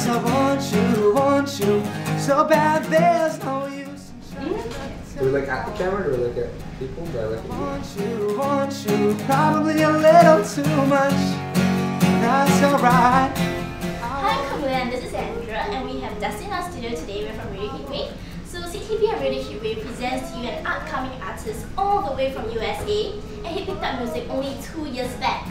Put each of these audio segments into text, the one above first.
'cause I want you so bad there's no use in trying. Do we look at the camera or do we look at people? Do I look at you? Want you, probably a little too much. That's alright. Hi, Kamala, this is Andrea, and we have Dustin in our studio today. We're from Radio Heatwave. So CTV and Radio Heatwave presents to you an upcoming artist all the way from USA, and he picked up music only 2 years back.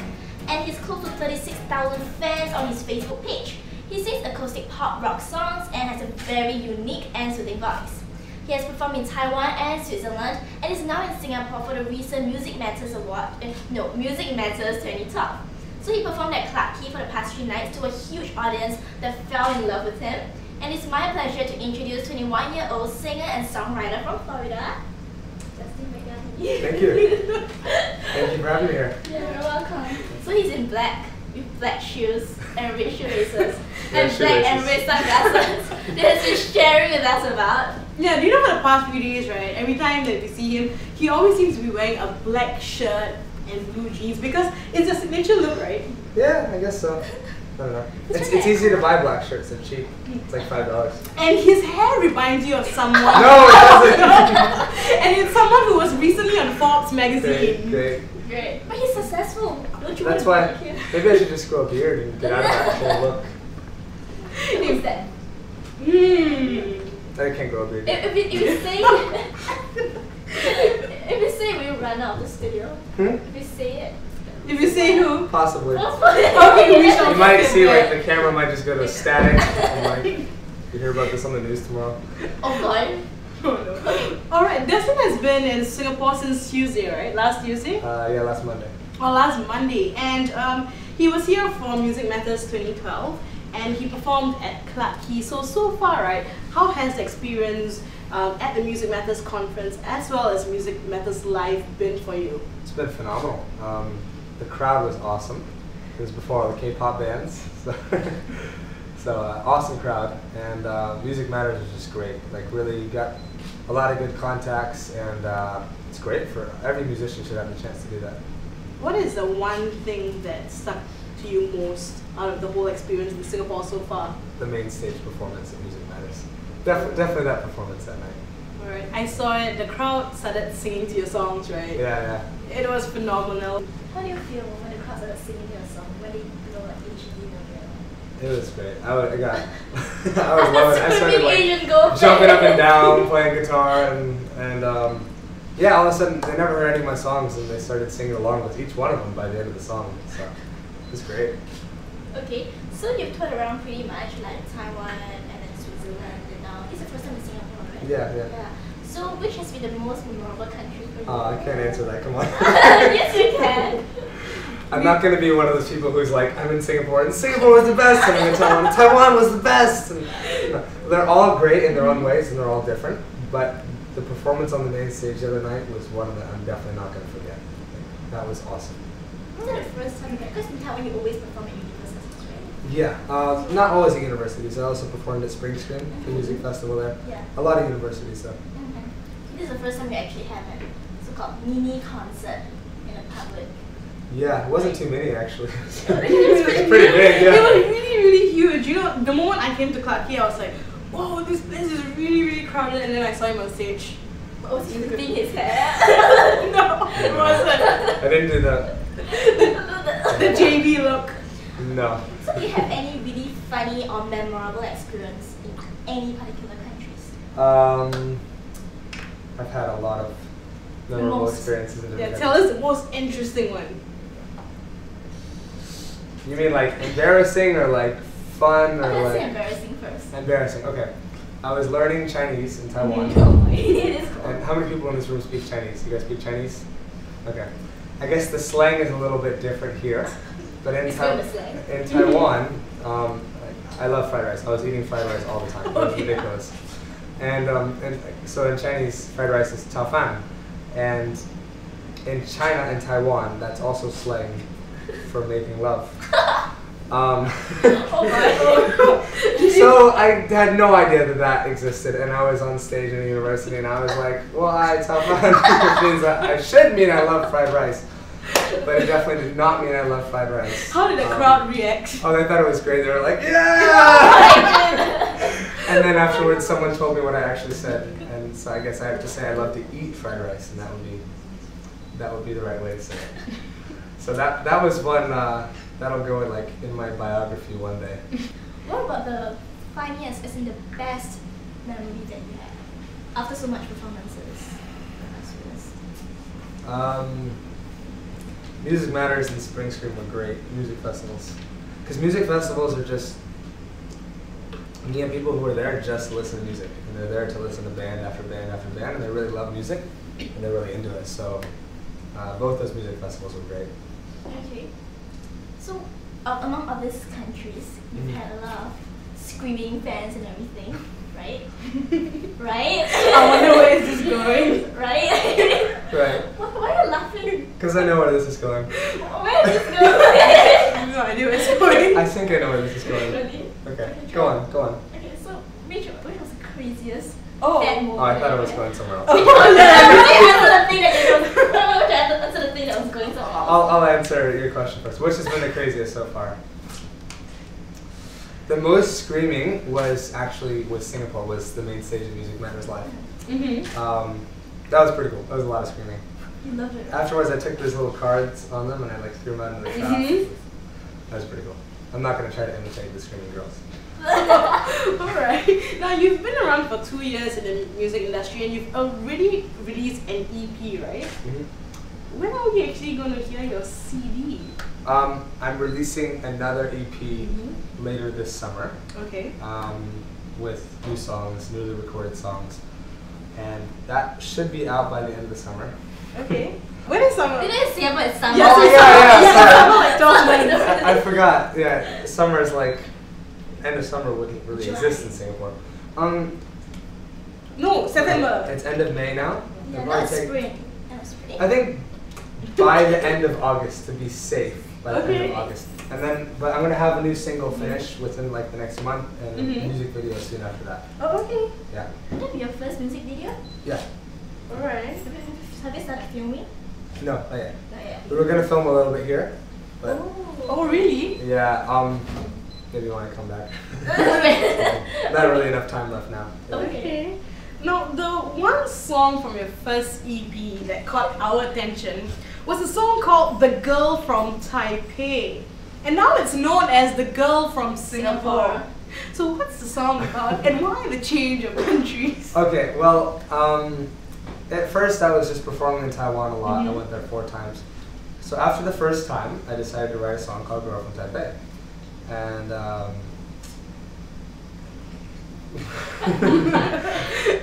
And he's close to 36,000 fans on his Facebook page. He sings acoustic pop rock songs and has a very unique and soothing voice. He has performed in Taiwan and Switzerland and is now in Singapore for the recent Music Matters Award, Music Matters 2012. So he performed at Clarke Quay for the past 3 nights to a huge audience that fell in love with him. And it's my pleasure to introduce 21-year-old singer and songwriter from Florida, Dustin McGahee. Thank you. Thank you for having me here. Yeah, you're welcome. So he's in black, with black shoes and red shoelaces, and black and red sunglasses that he's sharing with us about. Yeah, do you know for the past few days, right, every time that we see him, he always seems to be wearing a black shirt and blue jeans because it's a signature look, right? Yeah, I guess so. I don't know. It's easy to buy black shirts, they're cheap. It's like $5. And his hair reminds you of someone. No, it doesn't! And it's someone who was recently on Forbes magazine. Great. But he's successful. Don't you That's want why to him? maybe I should just grow a beard and get out of that whole look. Who's that? I can't grow a beard. If you say we run out of the studio. If you say it. If you say who? Possibly. Okay, we shall. You might see like the camera might just go to static. And, like, you hear about this on the news tomorrow. Oh boy. Alright, Dustin has been in Singapore since Tuesday, right? Last Tuesday? Yeah, last Monday. Or last Monday. And he was here for Music Matters 2012 and he performed at Clarke Quay. So far, right, how has the experience at the Music Matters conference as well as Music Matters Live been for you? It's been phenomenal. The crowd was awesome. It was before all the K-pop bands. So awesome crowd, and Music Matters was just great. Like really got a lot of good contacts, and it's great for every musician should have the chance to do that. What is the one thing that stuck to you most out of the whole experience in Singapore so far? The main stage performance of Music Matters. Definitely that performance that night. Alright, I saw it. The crowd started singing to your songs, right? Yeah. It was phenomenal. How do you feel when the crowd started singing your song? When they like HD It was great. I was loving it. I started like jumping up and down, playing guitar, and yeah, all of a sudden they never heard any of my songs, and they started singing along with each one of them by the end of the song. So it was great. Okay, so you've toured around pretty much, like Taiwan and then Switzerland, and now it's the first time in Singapore, right? Yeah. So which has been the most memorable country for you? I can't answer that. Come on. Yes, you can. I'm not going to be one of those people who's like, I'm in Singapore, and Singapore was the best, and I'm in Taiwan, and Taiwan was the best. And, they're all great in their own ways, and they're all different, but the performance on the main stage the other night was one that I'm definitely not going to forget. That was awesome. Was that the first time? Because in Taiwan you always perform at universities, right? Yeah, not always at universities. I also performed at Spring Screen, the music festival there. Yeah. A lot of universities, though. This is the first time you actually have a so-called mini concert in a public. Yeah, it wasn't too many actually. It was pretty big, yeah. It was really huge. You know, the moment I came to Clarke Quay, I was like, whoa, this place is really crowded, and then I saw him on stage. Was he flipping his hair? No, it wasn't. I didn't do that. The JB look. No. So do you have any really funny or memorable experience in any particular countries? I've had a lot of memorable experiences in different tell us the most interesting one. You mean like embarrassing or like fun or Okay, let's like... say embarrassing first. Embarrassing, okay. I was learning Chinese in Taiwan. It is cool. And how many people in this room speak Chinese? You guys speak Chinese? Okay. I guess the slang is a little bit different here. But in Taiwan, I love fried rice. I was eating fried rice all the time. It was ridiculous. And so in Chinese, fried rice is chao fan. And in China and Taiwan, that's also slang for making love. So I had no idea that that existed, and I was on stage in a university, and I was like, well, I chao fan, which means that I should mean I love fried rice. But it definitely did not mean I love fried rice. How did the crowd react? Oh, they thought it was great. They were like, yeah! And then afterwards, someone told me what I actually said, and so I guess I have to say I love to eat fried rice, and that would be the right way to say it. So that was one that'll go in my biography one day. What about the 5 years as in the best memory that you had after so much performances? Music Matters and Spring Scream were great music festivals, because music festivals are just you get people who are there just to listen to music, and they're there to listen to band after band after band, and they really love music, and they're really into it. So both those music festivals were great. Okay. So among other countries, you've had a lot of screaming fans and everything, right? Right? I wonder where is this going? Right? Right. Why are you laughing? Because I know where this is going. Where is this going? I have no idea where it's going. I think I know where this is going. Really? Okay, go on. Okay, so which was the craziest fan Oh, moment? I thought it was going somewhere else. Answer the thing that was going somewhere else. I'll answer your question first. Which has been the craziest so far? The most screaming was actually with Singapore, was the main stage of Music Matters Live. That was pretty cool. That was a lot of screaming. You loved it. Afterwards, I took these little cards on them and I threw them out into the crowd. That was pretty cool. I'm not going to try to imitate the screaming girls. Alright. Now you've been around for 2 years in the music industry and you've already released an EP, right? When are we actually going to hear your CD? I'm releasing another EP later this summer. Okay. With new songs, newly recorded songs. And that should be out by the end of the summer. Okay. When is summer? Did I say about summer? Yeah, Sorry. I forgot. Yeah, summer is end of summer wouldn't really exist in Singapore. No, September. It's end of May now. Yeah, It'll probably that's take- spring. That's spring. I think by the end of August, to be safe, by the end of August. And then, but I'm gonna have a new single finished within the next month, and a music video soon after that. Oh, okay. Yeah. Would that be your first music video? Yeah. Alright. Have you started filming? No, not yet. Not yet. We were gonna film a little bit here, but Oh, really? yeah. Maybe when I come back. Not really enough time left now. Okay. Now, the one song from your first EP that caught our attention was a song called The Girl from Taipei. And now it's known as The Girl from Singapore. So what's the song about and why the change of countries? Okay, well, at first I was just performing in Taiwan a lot. I went there 4 times. So after the first time, I decided to write a song called Girl from Taipei. And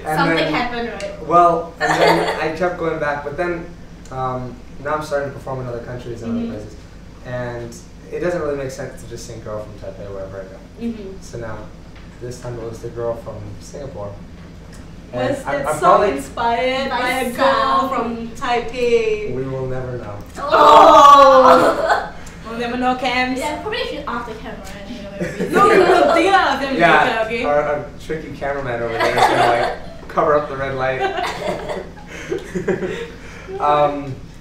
Something happened, right? Well, and then I kept going back, but then now I'm starting to perform in other countries and other places. And it doesn't really make sense to just sing Girl from Taipei wherever I go. So now, this time it was the girl from Singapore. And Was that I'm song probably- inspired by a girl sound. from Taipei? We will never know. Oh! We'll never know, Cams. Yeah, probably if you off the camera and you know everything. No, we'll dig out of them later, Yeah, okay? our tricky cameraman over there is gonna cover up the red light.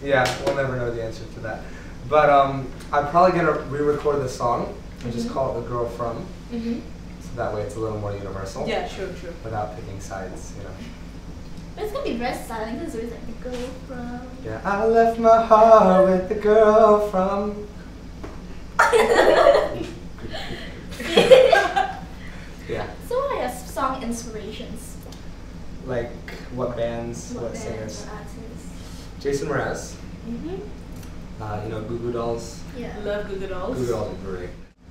Yeah, we'll never know the answer to that. But I'm probably gonna re-record the song and just call it The Girl From. So that way it's a little more universal. Yeah, sure. Without picking sides, you know. But it's gonna be very silent because it's always like the girl from. Yeah, I left my heart with the girl from. Yeah. So what are your song inspirations? Like what bands, what singers? What artists? Jason Mraz. You know, Goo Goo Dolls. Yeah. Love Goo Goo Dolls. Goo Goo Dolls are great.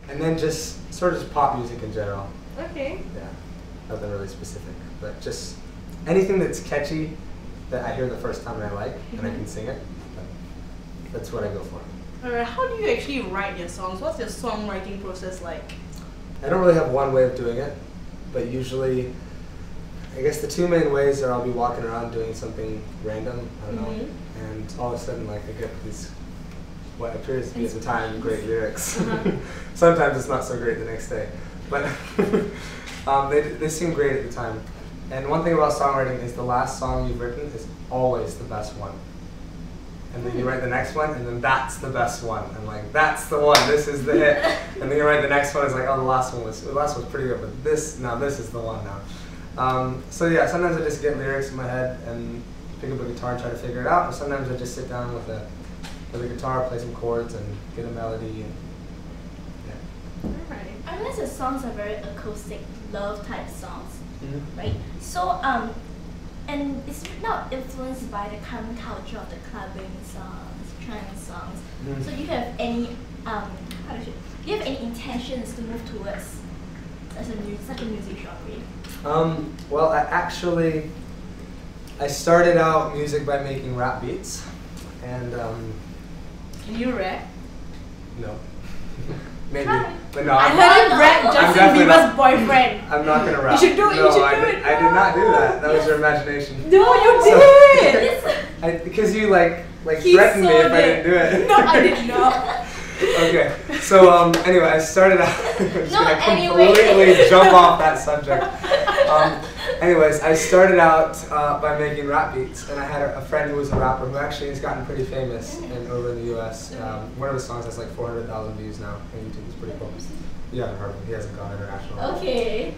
And then just sort of just pop music in general. Okay. Yeah, nothing really specific, but just anything that's catchy that I hear the first time and I like, and I can sing it. That's what I go for. Alright, how do you actually write your songs? What's your songwriting process like? I don't really have one way of doing it, but usually, I guess the 2 main ways are I'll be walking around doing something random, I don't know, and all of a sudden like I get these, what appears to be at the time, great lyrics. Sometimes it's not so great the next day, but they seem great at the time. And one thing about songwriting is the last song you've written is always the best one. And then you write the next one, and then that's the best one. And like, that's the one, this is the hit. And then you write the next one, it's like, oh, the last one was pretty good, but this is the one now. So yeah, sometimes I just get lyrics in my head and pick up a guitar and try to figure it out, but sometimes I just sit down with a guitar, play some chords, and get a melody. And, yeah. Alright. I realize the songs are very acoustic, love type songs, right? So and it's not influenced by the current culture of the clubbing songs, trance songs. So do you have any do you have any intentions to move towards such a music genre? Well, I started out music by making rap beats, and Can you rap? no. Maybe, Try. but no. I heard him rap Justin definitely Bieber's boyfriend. I'm not gonna rap. You should do it, No, you should I do did, it. I did not do that. That was your imagination. No, you So- did! Because you like He threatened me so if I didn't do it. No, I did not. Okay, so anyway, I started out. I'm just No, gonna anyway. completely jump off that subject. Anyways, I started out by making rap beats, and I had a friend who was a rapper who actually has gotten pretty famous over in the U.S. One of his songs has like 400,000 views now on YouTube. It's pretty cool. You haven't heard of him. He hasn't gone international. Okay.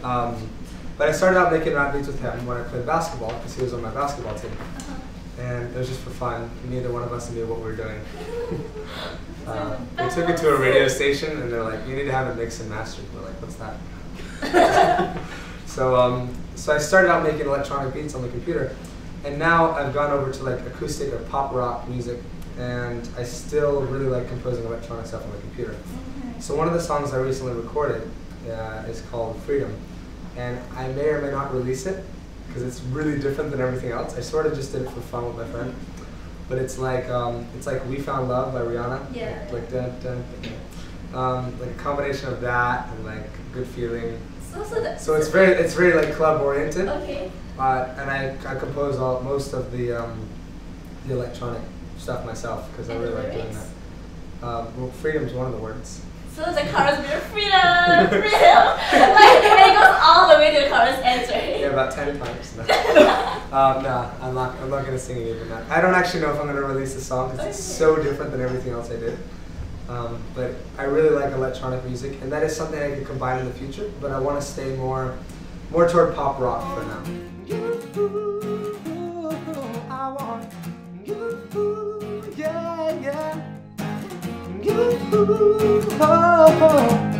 But I started out making rap beats with him when I played basketball, because he was on my basketball team. And it was just for fun. Neither one of us knew what we were doing. We took it to a radio station, and they're like, "You need to have it mixed and mastered." We're like, "What's that?" So I started out making electronic beats on the computer, and now I've gone over to like acoustic or pop rock music, and I still really like composing electronic stuff on the computer. So one of the songs I recently recorded is called "Freedom," and I may or may not release it because it's really different than everything else. I sort of just did it for fun with my friend. But it's like "We Found Love" by Rihanna. Yeah. Like dun, dun, dun. Like a combination of that and like good feeling. So it's very like club oriented. Okay. And I compose most of the electronic stuff myself because I And really the like doing lyrics? that. Well, freedom is one of the words. So the chorus will be freedom, freedom, like, and it goes all the way to the chorus ends, right? Yeah, about 10 times. No, I'm not gonna sing it even that. I don't actually know if I'm gonna release the song because it's so different than everything else I did. But I really like electronic music, and that is something I could combine in the future. But I want to stay more toward pop rock for now. I want you, yeah, yeah. You, oh, oh.